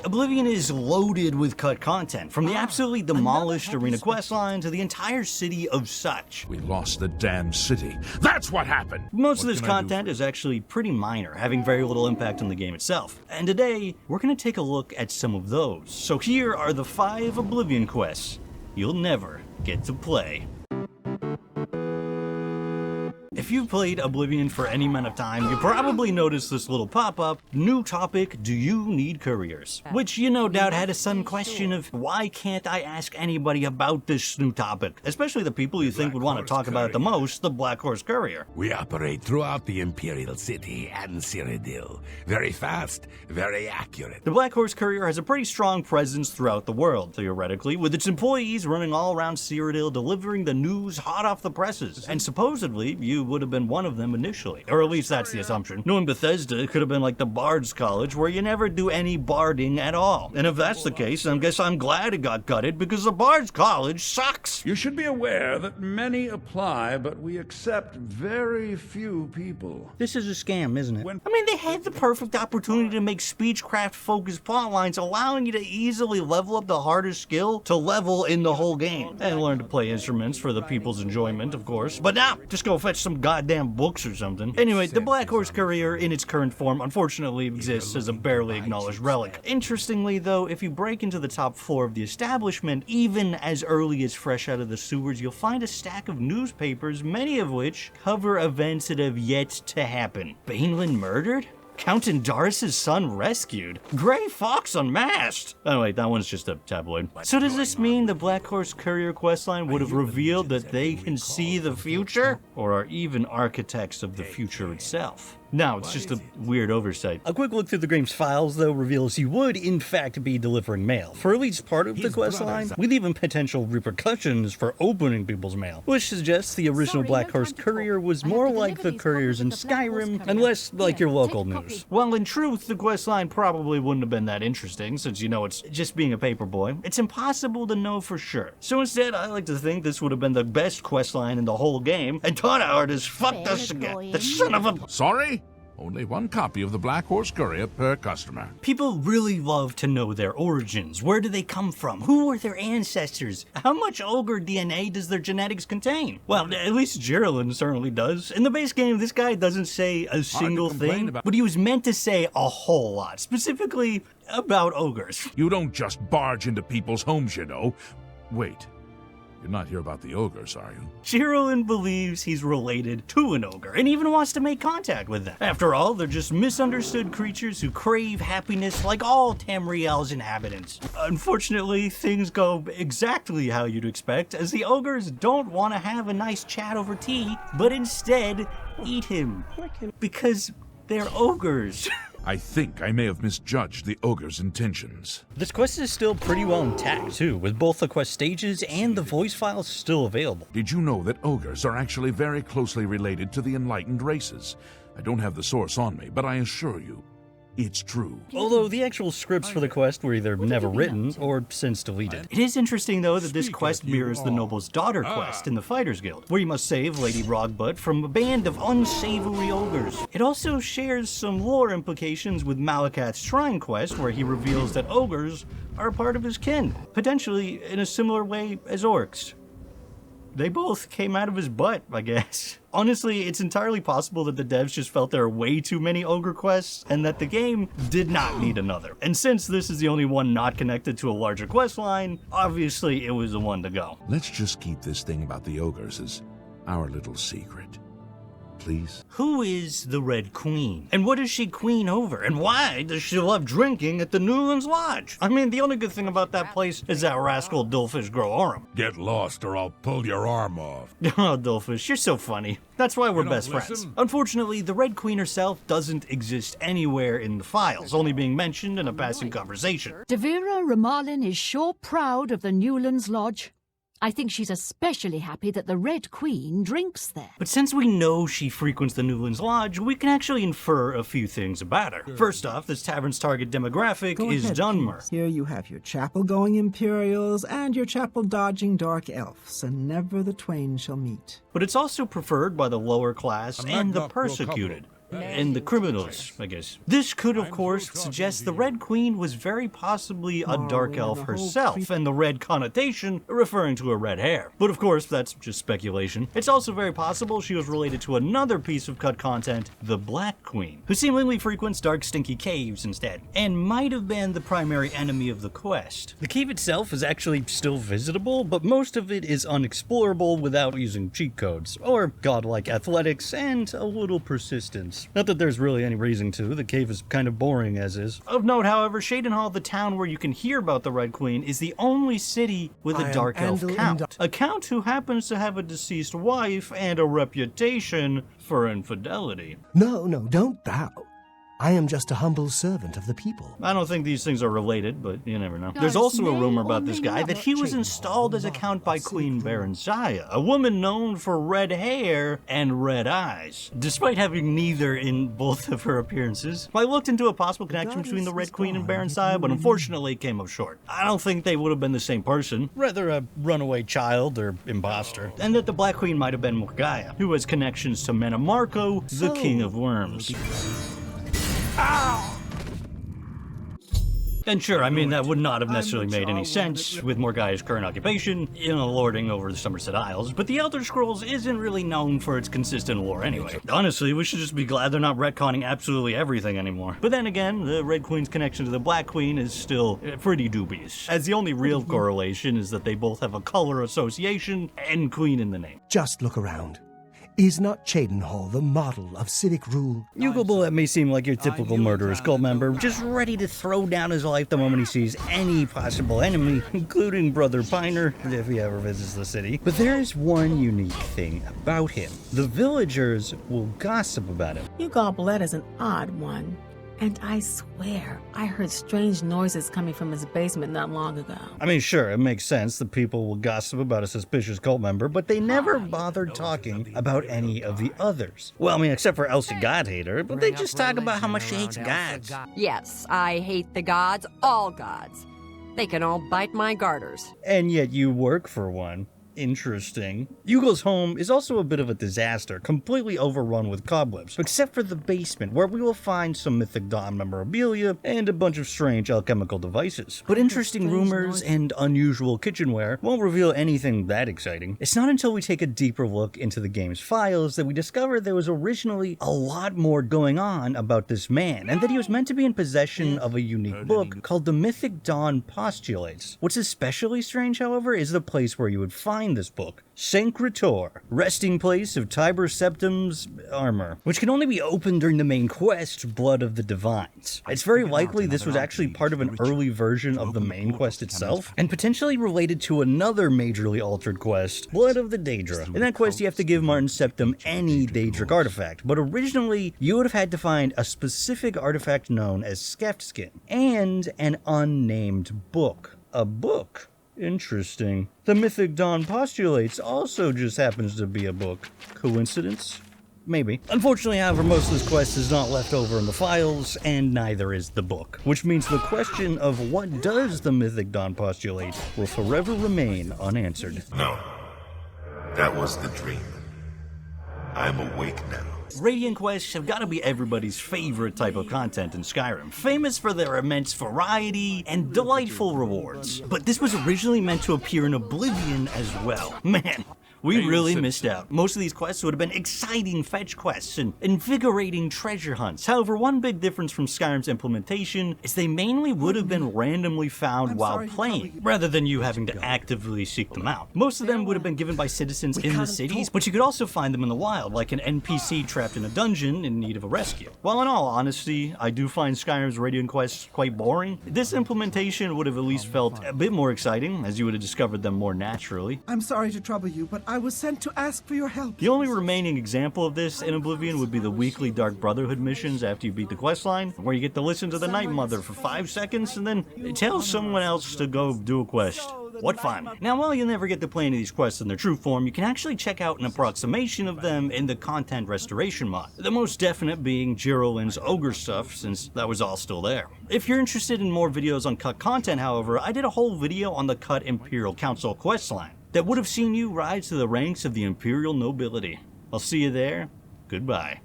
Oblivion is loaded with cut content, from the absolutely demolished arena questline to the entire city of Such. We lost the damn city. That's what happened! Most of this content is actually pretty minor, having very little impact on the game itself. And today, we're going to take a look at some of those. So here are the 5 Oblivion quests you'll never get to play. If you've played Oblivion for any amount of time, you probably noticed this little pop-up, new topic, do you need couriers? Which you no doubt had a sudden question of, why can't I ask anybody about this new topic? Especially the people you think would want to talk about it the most, the Black Horse Courier. We operate throughout the Imperial City and Cyrodiil. Very fast, very accurate. The Black Horse Courier has a pretty strong presence throughout the world, theoretically, with its employees running all around Cyrodiil delivering the news hot off the presses. And supposedly, you would have been one of them initially. Or at least that's the assumption. Knowing Bethesda, it could have been like the Bard's College, where you never do any barding at all. And if that's the case, I guess I'm glad it got gutted, because the Bard's College sucks! You should be aware that many apply, but we accept very few people. This is a scam, isn't it? I mean, they had the perfect opportunity to make speechcraft-focused plotlines, allowing you to easily level up the hardest skill to level in the whole game. And learn to play instruments for the people's enjoyment, of course. But now, just go fetch some goddamn books or something. Anyway, the Black Horse Courier in its current form unfortunately exists as a barely acknowledged relic. Interestingly though, if you break into the top floor of the establishment, even as early as fresh out of the sewers, you'll find a stack of newspapers, many of which cover events that have yet to happen. Bainland murdered? Count Indaris' son rescued? Gray Fox unmasked? Oh wait, that one's just a tabloid. So does this mean the Black Horse Courier questline would have revealed that they can see the future? Or are even architects of the future itself? No, it's just a weird oversight. A quick look through the game's files, though, reveals he would, in fact, be delivering mail. For at least part of the questline, with even potential repercussions for opening people's mail, which suggests the original Black Horse Courier was more like the couriers in Skyrim, and less like your local news. While in truth, the questline probably wouldn't have been that interesting, since you know it's just being a paperboy, it's impossible to know for sure. So instead, I like to think this would have been the best questline in the whole game, and Todhard has fucked us again. The son of a... Sorry? Only one copy of the Black Horse Courier per customer. People really love to know their origins. Where do they come from? Who were their ancestors? How much ogre DNA does their genetics contain? Well, at least Geraldine certainly does. In the base game, this guy doesn't say a single thing, but he was meant to say a whole lot, specifically about ogres. You don't just barge into people's homes, you know. Wait. You're not here about the ogres, are you? Geraldine believes he's related to an ogre, and even wants to make contact with them. After all, they're just misunderstood creatures who crave happiness like all Tamriel's inhabitants. Unfortunately, things go exactly how you'd expect, as the ogres don't want to have a nice chat over tea, but instead eat him. Because they're ogres. I think I may have misjudged the ogre's intentions. This quest is still pretty well intact too, with both the quest stages and the voice files still available. Did you know that ogres are actually very closely related to the enlightened races? I don't have the source on me, but I assure you, it's true. Although the actual scripts for the quest were either never written or since deleted. It is interesting though that this quest mirrors the Noble's Daughter quest in the Fighters Guild, where you must save Lady Rogbutt from a band of unsavory ogres. It also shares some lore implications with Malakath's Shrine quest, where he reveals that ogres are part of his kin, potentially in a similar way as orcs. They both came out of his butt, I guess. Honestly, it's entirely possible that the devs just felt there are way too many ogre quests, and that the game did not need another. And since this is the only one not connected to a larger quest line, obviously it was the one to go. Let's just keep this thing about the ogres as our little secret. Please? Who is the Red Queen? And what is she queen over? And why does she love drinking at the Newlands Lodge? I mean, the only good thing about that place is that rascal Dulfish Grohorum. Get lost or I'll pull your arm off. Oh, Dulfish, you're so funny. That's why we're best friends. Unfortunately, the Red Queen herself doesn't exist anywhere in the files, only being mentioned in a passing conversation. Devira Ramalin is sure proud of the Newlands Lodge. I think she's especially happy that the Red Queen drinks there. But since we know she frequents the Newlands Lodge, we can actually infer a few things about her. First off, this tavern's target demographic is Dunmer. Here you have your chapel-going Imperials and your chapel-dodging Dark Elves, and never the twain shall meet. But it's also preferred by the lower class and the persecuted. and the criminals, I guess. This could, of course, suggest the Red Queen was very possibly a dark elf herself, and the red connotation referring to her red hair. But of course, that's just speculation. It's also very possible she was related to another piece of cut content, the Black Queen, who seemingly frequents dark, stinky caves instead, and might have been the primary enemy of the quest. The cave itself is actually still visitable, but most of it is unexplorable without using cheat codes, or godlike athletics, and a little persistence. Not that there's really any reason to, the cave is kind of boring as is. Of note, however, Shadenhall, the town where you can hear about the Red Queen, is the only city with a dark elf count. A count who happens to have a deceased wife and a reputation for infidelity. No, don't bow. I am just a humble servant of the people. I don't think these things are related, but you never know. There's also a rumor about this guy that he was installed as a count by Queen Barenziah, a woman known for red hair and red eyes, despite having neither in both of her appearances. I looked into a possible connection between the Red Queen and Barenziah, but unfortunately it came up short. I don't think they would have been the same person, rather a runaway child or imposter, and that the Black Queen might have been Morgaya, who has connections to Menamarco, the King of Worms. And sure, I mean, that would not have necessarily made any sense with Morgaya's current occupation, lording over the Somerset Isles, but the Elder Scrolls isn't really known for its consistent lore anyway. Honestly, we should just be glad they're not retconning absolutely everything anymore. But then again, the Red Queen's connection to the Black Queen is still pretty dubious, as the only real correlation is that they both have a color association and Queen in the name. Just look around. Is not Shadenhall the model of civic rule? Yugalbullet may seem like your typical murderous cult member, just ready to throw down his life the moment he sees any possible enemy, including Brother Piner, if he ever visits the city. But there is one unique thing about him. The villagers will gossip about him. Yugalbullet is an odd one. And I swear, I heard strange noises coming from his basement not long ago. I mean, sure, it makes sense that people will gossip about a suspicious cult member, but they never bothered talking about any of the others. Well, I mean, except for Elsie Godhater, but they just talk about how much she hates gods. Yes, I hate the gods, all gods. They can all bite my garters. And yet you work for one. Interesting. Yugal's home is also a bit of a disaster, completely overrun with cobwebs, except for the basement, where we will find some Mythic Dawn memorabilia and a bunch of strange alchemical devices. But interesting rumors and unusual kitchenware won't reveal anything that exciting. It's not until we take a deeper look into the game's files that we discover there was originally a lot more going on about this man, and that he was meant to be in possession of a unique book called the Mythic Dawn Postulates. What's especially strange, however, is the place where you would find this book, Sancretor, resting place of Tiber Septim's armor, which can only be opened during the main quest, Blood of the Divines. It's very likely this was actually part of an early version of the main quest itself, and potentially related to another majorly altered quest, Blood of the Daedra. In that quest, you have to give Martin Septim any Daedric artifact, but originally, you would have had to find a specific artifact known as Skeftskin, and an unnamed book. A book. Interesting. The Mythic Dawn Postulates also just happens to be a book. Coincidence? Maybe. Unfortunately, however, most of this quest is not left over in the files, and neither is the book. Which means the question of what does the Mythic Dawn postulate will forever remain unanswered. No. That was the dream. I'm awake now. Radiant quests have got to be everybody's favorite type of content in Skyrim, famous for their immense variety and delightful rewards. But this was originally meant to appear in Oblivion as well. Man, we really missed out. Most of these quests would have been exciting fetch quests and invigorating treasure hunts. However, one big difference from Skyrim's implementation is they mainly would have been randomly found while playing, rather than you having to actively seek them out. Most of them would have been given by citizens in the cities, but you could also find them in the wild, like an NPC trapped in a dungeon in need of a rescue. While in all honesty, I do find Skyrim's Radiant quests quite boring, this implementation would have at least felt a bit more exciting, as you would have discovered them more naturally. I'm sorry to trouble you, but I was sent to ask for your help. The only remaining example of this in Oblivion would be the weekly Dark Brotherhood missions after you beat the questline, where you get to listen to the Night Mother for 5 seconds and then tell someone else to go do a quest. What fun. Now, while you'll never get to play any of these quests in their true form, you can actually check out an approximation of them in the Content Restoration mod, the most definite being Jirolin's Ogre stuff, since that was all still there. If you're interested in more videos on cut content, however, I did a whole video on the cut Imperial Council questline that would have seen you rise to the ranks of the Imperial nobility. I'll see you there. Goodbye.